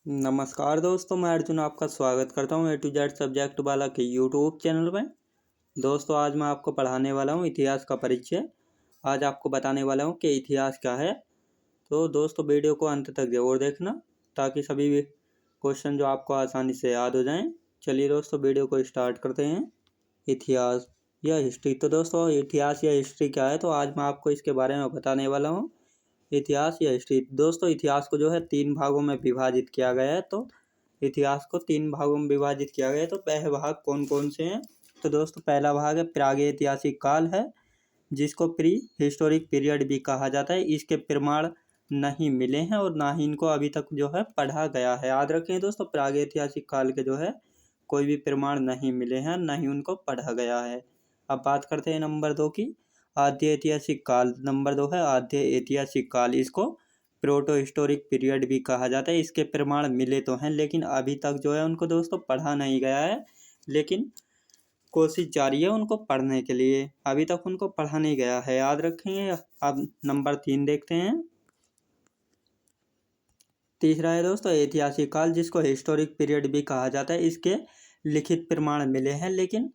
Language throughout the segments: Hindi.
नमस्कार दोस्तों, मैं अर्जुन आपका स्वागत करता हूँ A to Z सब्जेक्ट वाला के यूट्यूब चैनल में। दोस्तों, आज मैं आपको पढ़ाने वाला हूँ इतिहास का परिचय। आज आपको बताने वाला हूँ कि इतिहास क्या है। तो दोस्तों, वीडियो को अंत तक जरूर देखना ताकि सभी भी क्वेश्चन जो आपको आसानी से याद हो जाएं। चलिए दोस्तों, वीडियो को स्टार्ट करते हैं। इतिहास या हिस्ट्री। तो दोस्तों, इतिहास या हिस्ट्री क्या है, तो आज मैं आपको इसके बारे में बताने वाला हूँ। इतिहास या हिस्ट्री। दोस्तों, इतिहास को जो है 3 भागों में विभाजित किया गया है। तो इतिहास को 3 भागों में विभाजित किया गया है। तो पहले भाग कौन कौन से हैं, तो दोस्तों पहला भाग है प्रागैतिहासिक काल है, जिसको प्री हिस्टोरिक पीरियड भी कहा जाता है। इसके प्रमाण नहीं मिले हैं और ना ही इनको अभी तक जो है पढ़ा गया है। याद रखें दोस्तों, प्रागैतिहासिक काल के जो है कोई भी प्रमाण नहीं मिले हैं, ना ही उनको पढ़ा गया है। अब बात करते हैं नंबर 2 की, आद्य ऐतिहासिक काल। नंबर 2 है आद्य ऐतिहासिक काल। इसको प्रोटो हिस्टोरिक पीरियड भी कहा जाता है। इसके प्रमाण मिले तो हैं, लेकिन अभी तक जो है उनको दोस्तों पढ़ा नहीं गया है, लेकिन कोशिश जारी है उनको पढ़ने के लिए। अभी तक उनको पढ़ा नहीं गया है, याद रखेंगे। अब नंबर 3 देखते हैं। तीसरा है दोस्तों ऐतिहासिक काल, जिसको हिस्टोरिक पीरियड भी कहा जाता है। इसके लिखित प्रमाण मिले हैं, लेकिन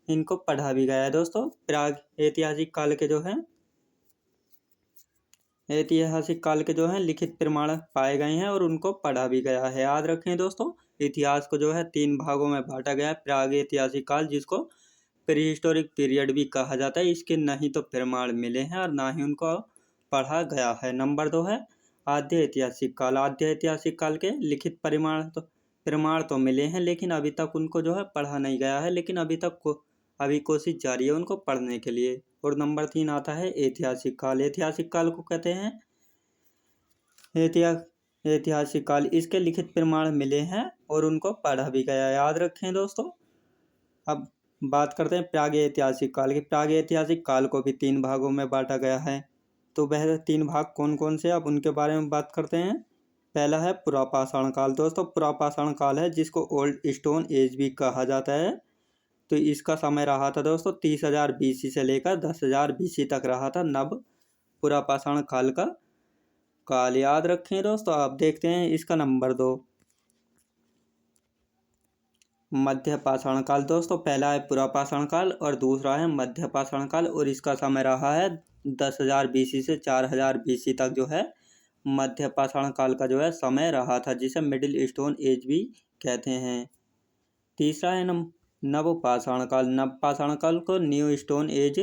इनको पढ़ा भी गया है। दोस्तों, प्राग ऐतिहासिक काल के जो है लिखित प्रमाण पाए गए हैं और उनको पढ़ा भी गया है। याद रखें दोस्तों, इतिहास को जो है 3 भागों में बांटा गया है। प्राग ऐतिहासिक काल, जिसको प्री हिस्टोरिक पीरियड भी कहा जाता है। इसके नहीं तो प्रमाण मिले हैं और ना ही उनको पढ़ा गया है। नंबर 2 है आद्य ऐतिहासिक काल। आद्य ऐतिहासिक काल के लिखित प्रमाण तो मिले हैं, लेकिन अभी तक उनको जो है पढ़ा नहीं गया है, लेकिन अभी कोशिश जारी है उनको पढ़ने के लिए। और नंबर 3 आता है ऐतिहासिक काल। ऐतिहासिक काल को कहते हैं ऐतिहासिक काल। इसके लिखित प्रमाण मिले हैं और उनको पढ़ा भी गया। याद रखें दोस्तों। अब बात करते हैं प्रागैतिहासिक काल की। प्रागैतिहासिक काल को भी 3 भागों में बांटा गया है। तो वह 3 भाग कौन कौन से, अब उनके बारे में बात करते हैं। पहला है पुरापाषाण काल। दोस्तों, पुरापाषाण काल है, जिसको ओल्ड स्टोन एज भी कहा जाता है। तो इसका समय रहा था दोस्तों 30,000 BC से लेकर 10,000 BC तक रहा था नव पुरापाषाण काल का काल। याद रखें दोस्तों। आप देखते हैं इसका नंबर 2 मध्य पाषाण काल। दोस्तों, पहला है पुरापाषाण काल और दूसरा है मध्य पाषाण काल, और इसका समय रहा है 10,000 BC से 4,000 BC तक जो है मध्य पाषाण काल का जो है समय रहा था, जिसे मिडिल स्टोन एज भी कहते हैं। तीसरा है नवपाषाण काल। नवपाषाण काल को न्यू स्टोन एज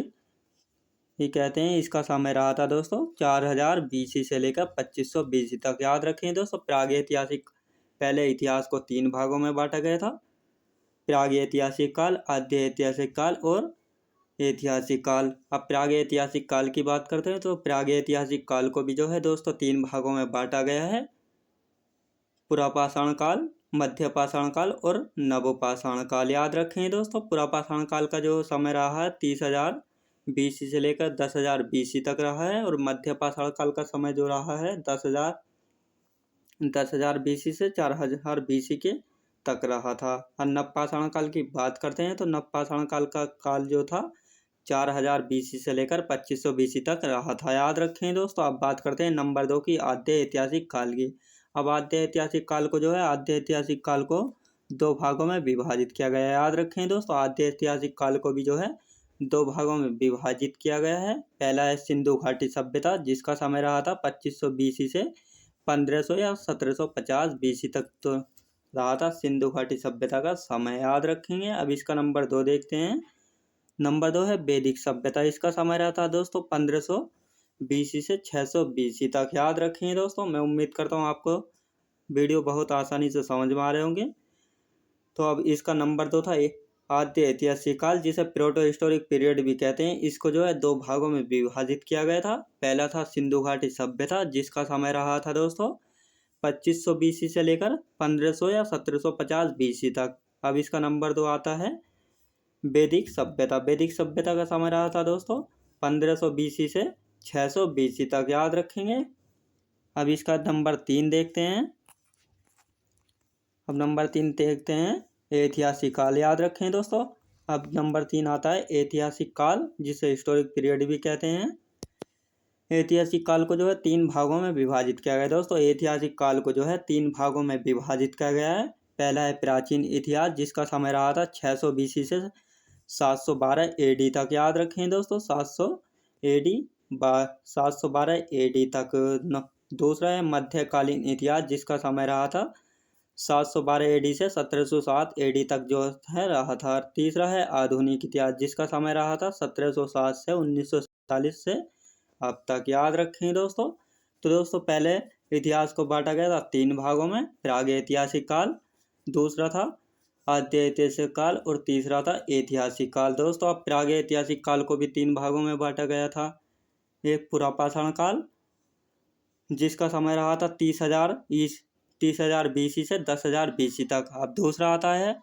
ही कहते हैं। इसका समय रहा था दोस्तों 4,000 BC से लेकर 2500 BC तक। याद रखें दोस्तों, प्रागैतिहासिक पहले इतिहास को 3 भागों में बांटा गया था। प्रागैतिहासिक काल, आद्य ऐतिहासिक काल और ऐतिहासिक काल। अब प्रागैतिहासिक काल की बात करते हैं। तो प्रागैतिहासिक काल को भी जो है दोस्तों 3 भागों में बांटा गया है। पुरापाषाण काल, मध्य पाषाण काल और नवपाषाण काल। याद रखें दोस्तों, पुरापाषाण काल का जो समय रहा है 30,000 BC से लेकर 10,000 BC तक रहा है, और मध्य पाषाण काल का समय जो रहा है 10,000 BC से 4,000 BC के तक रहा था। और नवपाषाण काल की बात करते हैं। तो नवपाषाण काल का काल जो था 4,000 BC से लेकर 2500 BC तक रहा था। याद रखें दोस्तों। अब बात करते हैं नंबर 2 की, आद्य ऐतिहासिक काल की। अब आद्य ऐतिहासिक काल को जो है आद्य ऐतिहासिक काल को 2 भागों में विभाजित किया गया है। याद रखें दोस्तों, आद्य ऐतिहासिक काल को भी जो है 2 भागों में विभाजित किया गया है। पहला है सिंधु घाटी सभ्यता, जिसका समय रहा था 2500 BC से 1500 या 1750 BC तक तो रहा था सिंधु घाटी सभ्यता का समय। याद रखेंगे। अब इसका नंबर 2 देखते हैं। नंबर 2 है वैदिक सभ्यता। इसका समय रहता है दोस्तों 1500 BC से 600 BC तक। याद रखेंगे दोस्तों। मैं उम्मीद करता हूँ आपको वीडियो बहुत आसानी से समझ में आ रहे होंगे। तो अब इसका नंबर 2 था आद्य ऐतिहासिक काल, जिसे प्रोटो हिस्टोरिक पीरियड भी कहते हैं। इसको जो है 2 भागों में विभाजित किया गया था। पहला था सिंधु घाटी सभ्यता, जिसका समय रहा था दोस्तों 2500 BC से लेकर 1500 या 1750 BC तक। अब इसका नंबर 2 आता है वैदिक सभ्यता। वैदिक सभ्यता का समय रहा था दोस्तों 1500 BC से 600 BC तक। याद रखेंगे। अब इसका नंबर 3 देखते हैं। अब नंबर 3 देखते हैं ऐतिहासिक काल। याद रखें दोस्तों। अब नंबर 3 आता है ऐतिहासिक काल, जिसे हिस्टोरिक पीरियड भी कहते हैं। ऐतिहासिक काल को जो है 3 भागों में विभाजित किया गया दोस्तों। ऐतिहासिक काल को जो है 3 भागों में विभाजित किया गया है। पहला है प्राचीन इतिहास, जिसका समय रहा था 600 BC से 712 AD तक। याद रखें दोस्तों, 712 AD तक। दूसरा है मध्यकालीन इतिहास, जिसका समय रहा था 712 AD से 1707 AD तक जो है रहा था। तीसरा है आधुनिक इतिहास, जिसका समय रहा था 1707 से 1947 से अब तक। याद रखें दोस्तों। तो दोस्तों पहले इतिहास को बांटा गया था 3 भागों में, प्रागैतिहासिक काल, दूसरा था आद्यऐतिहासिक काल और तीसरा था ऐतिहासिक काल। दोस्तों अब प्रागैतिहासिक काल को भी 3 भागों में बांटा गया था। एक पुरापाषाण काल, जिसका समय रहा था 30,000 BC से 10,000 BC तक। अब दूसरा आता है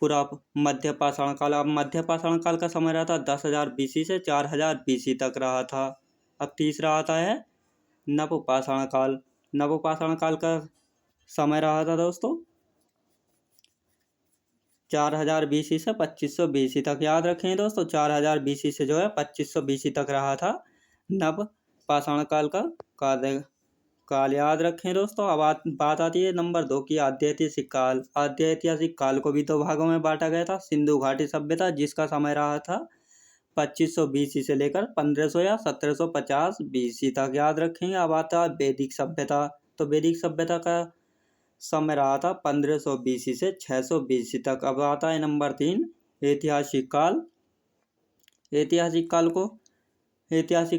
मध्यपाषाण काल। अब मध्यपाषाण काल का समय रहा था 10,000 BC से 4,000 BC तक रहा था। अब तीसरा आता है नवपाषाण काल। नवपाषाण काल का समय रहा था दोस्तों 4,000 BC से 2,500 BC तक। याद रखें दोस्तों, 4,000 BC से जो है 2,500 BC तक रहा था नवपाषाण काल का काल। याद रखें दोस्तों। अब बात आती है नंबर 2 की, आद्यऐतिहासिक काल। आद्यऐतिहासिक काल को भी 2 भागों में बांटा गया था। सिंधु घाटी सभ्यता, जिसका समय रहा था 2,500 BC से लेकर 1,500 या 1,750 BC तक। याद रखेंगे। अब आता है वैदिक सभ्यता। तो वैदिक सभ्यता का समय रहा था 1,500 BC से 600 BC तक। अब आता है नंबर 3 ऐतिहासिक काल। ऐतिहासिक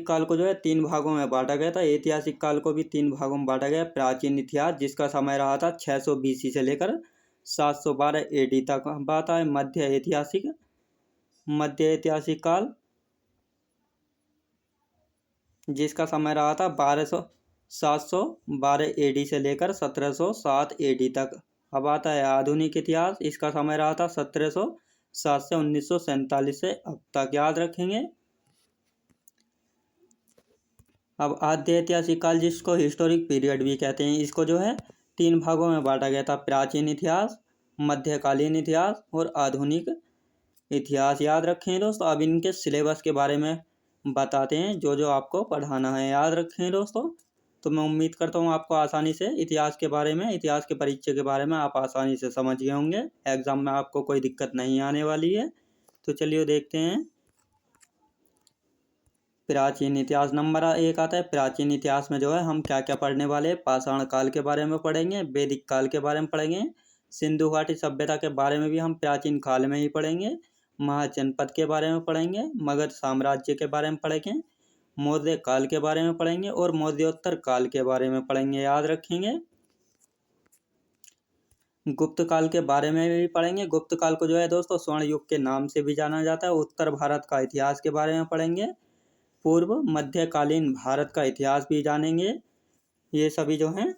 काल को जो है 3 भागों में बांटा गया था। ऐतिहासिक काल को भी 3 भागों में बांटा गया। प्राचीन इतिहास, जिसका समय रहा था 600 BC से लेकर 712 AD तक। बात है मध्य ऐतिहासिक काल, जिसका समय रहा था 712 AD से लेकर 1707 AD तक। अब आता है आधुनिक इतिहास। इसका समय रहा था 1707 से 1947 से अब तक। याद रखेंगे। अब आद्य ऐतिहासिक काल, जिसको हिस्टोरिक पीरियड भी कहते हैं, इसको जो है 3 भागों में बांटा गया था। प्राचीन इतिहास, मध्यकालीन इतिहास और आधुनिक इतिहास। याद रखें दोस्तों। अब इनके सिलेबस के बारे में बताते हैं, जो जो आपको पढ़ाना है। याद रखें दोस्तों। तो मैं उम्मीद करता हूँ आपको आसानी से इतिहास के बारे में, इतिहास के परिचय के बारे में आप आसानी से समझ गए होंगे। एग्जाम में आपको कोई दिक्कत नहीं आने वाली है। तो चलिए देखते हैं। प्राचीन इतिहास नंबर 1 आता है। प्राचीन इतिहास में जो है हम क्या क्या पढ़ने वाले हैं। पाषाण काल के बारे में पढ़ेंगे, वैदिक काल के बारे में पढ़ेंगे, सिंधु घाटी सभ्यता के बारे में भी हम प्राचीन काल में ही पढ़ेंगे, महाजनपद के बारे में पढ़ेंगे, मगध साम्राज्य के बारे में पढ़ेंगे, मौर्य काल के बारे में पढ़ेंगे और मौर्योत्तर काल के बारे में पढ़ेंगे। याद रखेंगे। गुप्त काल के बारे में भी पढ़ेंगे। गुप्त काल को जो है दोस्तों स्वर्ण युग के नाम से भी जाना जाता है। उत्तर भारत का इतिहास के बारे में पढ़ेंगे। पूर्व मध्यकालीन भारत का इतिहास भी जानेंगे। ये सभी जो हैं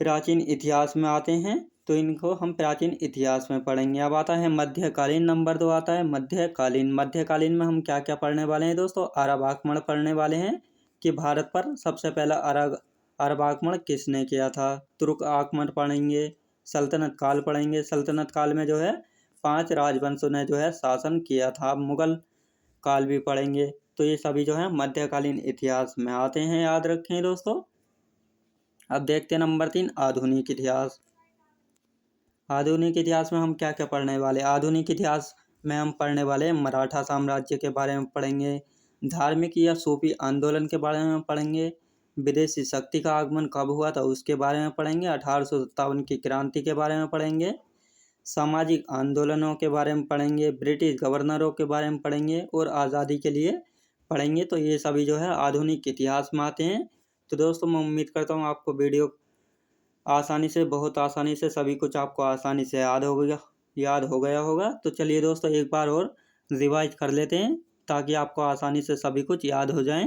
प्राचीन इतिहास में आते हैं, तो इनको हम प्राचीन इतिहास में पढ़ेंगे। अब आता है मध्यकालीन। नंबर 2 आता है मध्यकालीन। मध्यकालीन में हम क्या क्या पढ़ने वाले हैं दोस्तों। अरब आक्रमण पढ़ने वाले हैं कि भारत पर सबसे पहला अरब आक्रमण किसने किया था। तुर्क आक्रमण पढ़ेंगे। सल्तनत काल पढ़ेंगे। सल्तनत काल में जो है 5 राजवंशों ने जो है शासन किया था। मुगल काल भी पढ़ेंगे। तो ये सभी जो है मध्यकालीन इतिहास में आते हैं। याद रखें दोस्तों। अब देखते हैं नंबर 3 आधुनिक इतिहास। आधुनिक इतिहास में हम क्या क्या पढ़ने वाले। आधुनिक इतिहास में हम पढ़ने वाले हैं मराठा साम्राज्य के बारे में पढ़ेंगे, धार्मिक या सूफी आंदोलन के बारे में पढ़ेंगे, विदेशी शक्ति का आगमन कब हुआ था उसके बारे में पढ़ेंगे, 1857 की क्रांति के बारे में पढ़ेंगे, सामाजिक आंदोलनों के बारे में पढ़ेंगे, ब्रिटिश गवर्नरों के बारे में पढ़ेंगे और आज़ादी के लिए पढ़ेंगे। तो ये सभी जो है आधुनिक इतिहास में आते हैं। तो दोस्तों मैं उम्मीद करता हूँ आपको वीडियो बहुत आसानी से सभी कुछ आपको आसानी से याद हो गया होगा। तो चलिए दोस्तों एक बार और रिवाइज कर लेते हैं, ताकि आपको आसानी से सभी कुछ याद हो जाए।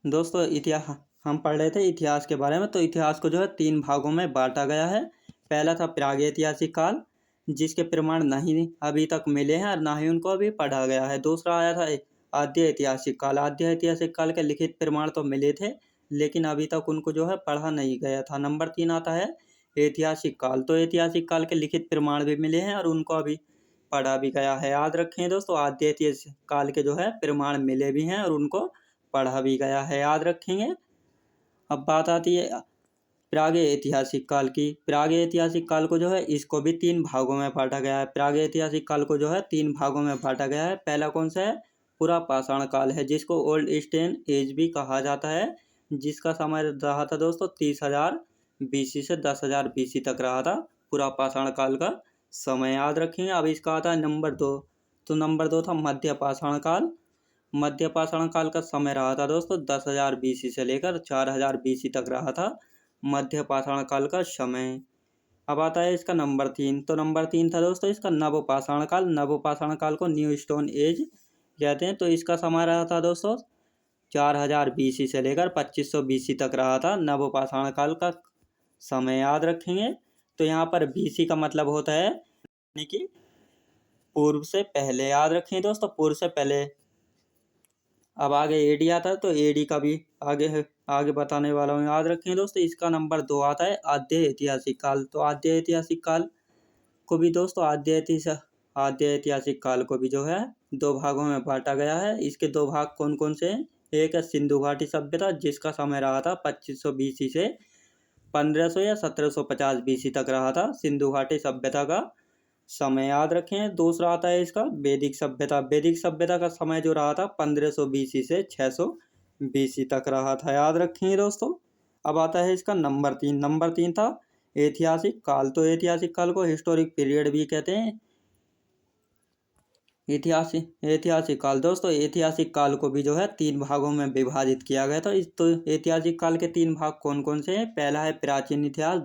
दोस्तों इतिहास हम पढ़ रहे थे इतिहास के बारे में। तो इतिहास को जो है 3 भागों में बांटा गया है। पहला था प्रागैतिहासिक काल, जिसके प्रमाण नहीं अभी तक मिले हैं और ना ही उनको अभी पढ़ा गया है। दूसरा आया था आद्य ऐतिहासिक काल। आद्य ऐतिहासिक काल के लिखित प्रमाण तो मिले थे, लेकिन अभी तक उनको जो है पढ़ा नहीं गया था। नंबर 3 आता है ऐतिहासिक काल। तो ऐतिहासिक काल के लिखित प्रमाण भी मिले हैं और उनको अभी पढ़ा भी गया है। याद रखें दोस्तों, आद्य ऐतिहासिक काल के जो है प्रमाण मिले भी हैं और उनको पढ़ा भी गया है। याद रखेंगे। अब बात आती है प्रागैतिहासिक ऐतिहासिक काल की। प्रागैतिहासिक ऐतिहासिक काल को जो है इसको भी 3 भागों में बांटा गया है। प्रागैतिहासिक ऐतिहासिक काल को जो है 3 भागों में बांटा गया है। पहला कौन सा है? पूरा पाषाण काल है, जिसको ओल्ड स्टोन एज भी कहा जाता है, जिसका समय रहा था दोस्तों 30,000 BC से 10,000 BC तक रहा था पूरा पाषाण काल का समय। याद रखेंगे। अब इसका आता है नंबर 2। तो नंबर 2 था मध्य पाषाण काल। मध्य पाषाण काल का समय रहा था दोस्तों 10,000 BC से लेकर 4,000 BC तक रहा था मध्य पाषाण काल का समय। अब आता है इसका नंबर 3। तो नंबर 3 था दोस्तों इसका नव पाषाण काल। नव पाषाण काल को न्यू स्टोन एज कहते हैं। तो इसका समय रहा था दोस्तों 4,000 BC से लेकर 2,500 BC तक रहा था नव पाषाण काल का समय। याद रखेंगे। तो यहाँ पर BC का मतलब होता है यानी कि पूर्व से पहले। याद रखें दोस्तों, पूर्व से पहले। अब आगे AD आता है, तो AD का भी आगे बताने वाला हूँ। याद रखें दोस्तों, इसका नंबर 2 आता है आद्य ऐतिहासिक काल। तो आद्य ऐतिहासिक काल को भी दोस्तों आद्य ऐतिहासिक काल को भी जो है 2 भागों में बांटा गया है। इसके 2 भाग कौन कौन से हैं? एक है सिंधु घाटी सभ्यता, जिसका समय रहा था 2500 BC से 1500 या 1750 BC तक रहा था सिंधु घाटी सभ्यता का समय। याद रखें। दूसरा आता है इसका वैदिक सभ्यता। वैदिक सभ्यता का समय जो रहा था 1500 BC से 600 BC तक रहा था। याद रखेंगे दोस्तों। अब आता है इसका नंबर 3। नंबर 3 था ऐतिहासिक काल। तो ऐतिहासिक काल को हिस्टोरिक पीरियड भी कहते हैं। ऐतिहासिक काल दोस्तों, ऐतिहासिक काल को भी जो है 3 भागों में विभाजित किया गया था। तो ऐतिहासिक काल के 3 भाग कौन कौन से हैं? पहला है प्राचीन इतिहास,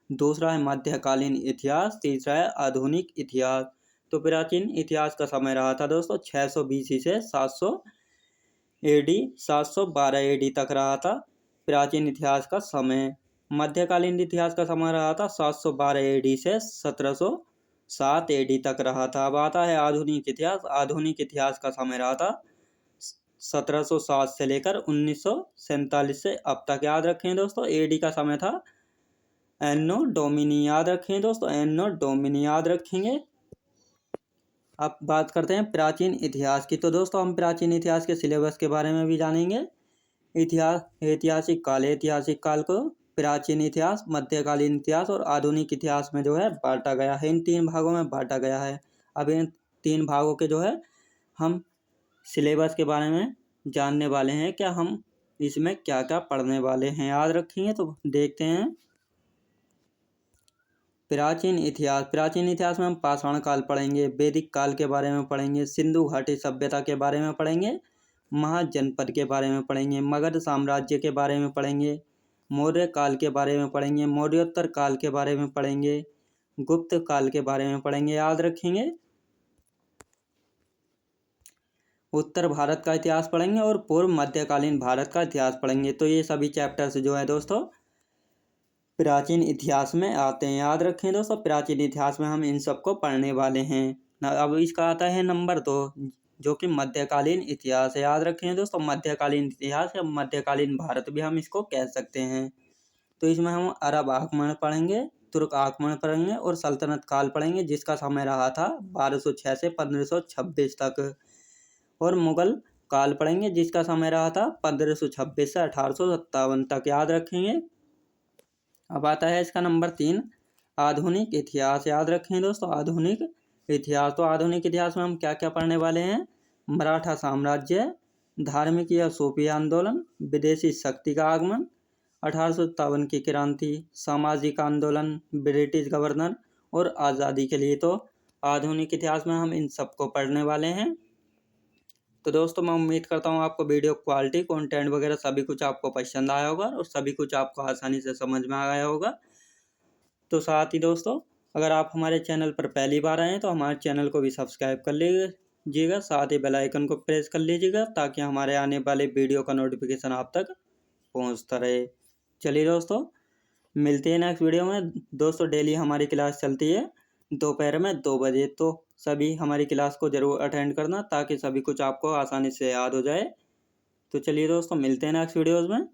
दूसरा है मध्यकालीन इतिहास, तीसरा है आधुनिक इतिहास। तो प्राचीन इतिहास का समय रहा था दोस्तों 600 BC से 700 AD 712 AD तक रहा था प्राचीन इतिहास का समय। मध्यकालीन इतिहास का समय रहा था 712 AD से 1707 AD तक रहा था। अब आता है आधुनिक इतिहास। आधुनिक इतिहास का समय रहा था 1707 से लेकर 1947 से अब तक। याद रखें दोस्तों, AD का समय था एनो डोमिनी। याद रखें दोस्तों, एनो डोमिनी याद रखेंगे। अब बात करते हैं प्राचीन इतिहास की। तो दोस्तों हम प्राचीन इतिहास के सिलेबस के बारे में भी जानेंगे। ऐतिहासिक काल को प्राचीन इतिहास, मध्यकालीन इतिहास और आधुनिक इतिहास में जो है बांटा गया है। इन 3 भागों में बांटा गया है। अब इन 3 भागों के जो है हम सिलेबस के बारे में जानने वाले हैं। क्या हम इसमें क्या क्या पढ़ने वाले हैं याद रखेंगे। तो देखते हैं प्राचीन इतिहास में हम पाषाण काल पढ़ेंगे, वैदिक काल के बारे में पढ़ेंगे, सिंधु घाटी सभ्यता के बारे में पढ़ेंगे, महाजनपद के बारे में पढ़ेंगे, मगध साम्राज्य के बारे में पढ़ेंगे, मौर्य काल के बारे में पढ़ेंगे, मौर्योत्तर काल के बारे में पढ़ेंगे, गुप्त काल के बारे में पढ़ेंगे। याद रखेंगे। उत्तर भारत का इतिहास पढ़ेंगे और पूर्व मध्यकालीन भारत का इतिहास पढ़ेंगे। तो ये सभी चैप्टर्स जो है दोस्तों प्राचीन इतिहास में आते हैं। याद रखें दोस्तों, प्राचीन इतिहास में हम इन सबको पढ़ने वाले हैं। अब इसका आता है नंबर 2, जो कि मध्यकालीन इतिहास है। याद रखें दोस्तों, मध्यकालीन इतिहास या मध्यकालीन भारत भी हम इसको कह सकते हैं। तो इसमें हम अरब आक्रमण पढ़ेंगे, तुर्क आक्रमण पढ़ेंगे और सल्तनत काल पढ़ेंगे, जिसका समय रहा था 1206 से 1526 तक। और मुगल काल पढ़ेंगे, जिसका समय रहा था 1526 से 1857 तक। याद रखेंगे। अब आता है इसका नंबर 3 आधुनिक इतिहास। याद रखें दोस्तों, आधुनिक इतिहास। तो आधुनिक इतिहास में हम क्या क्या पढ़ने वाले हैं? मराठा साम्राज्य, धार्मिक या सूफी आंदोलन, विदेशी शक्ति का आगमन, 1857 की क्रांति, सामाजिक आंदोलन, ब्रिटिश गवर्नर और आज़ादी के लिए। तो आधुनिक इतिहास में हम इन सबको पढ़ने वाले हैं। तो दोस्तों मैं उम्मीद करता हूँ आपको वीडियो क्वालिटी, कंटेंट वगैरह सभी कुछ आपको पसंद आया होगा और सभी कुछ आपको आसानी से समझ में आ गया होगा। तो साथ ही दोस्तों, अगर आप हमारे चैनल पर पहली बार आए हैं तो हमारे चैनल को भी सब्सक्राइब कर लीजिएगा, साथ ही बेल आइकन को प्रेस कर लीजिएगा, ताकि हमारे आने वाले वीडियो का नोटिफिकेशन आप तक पहुँचता रहे। चलिए दोस्तों, मिलते हैं नेक्स्ट वीडियो में। दोस्तों डेली हमारी क्लास चलती है दोपहर में 2 बजे। तो सभी हमारी क्लास को ज़रूर अटेंड करना, ताकि सभी कुछ आपको आसानी से याद हो जाए। तो चलिए दोस्तों, मिलते हैं नेक्स्ट वीडियोज़ में।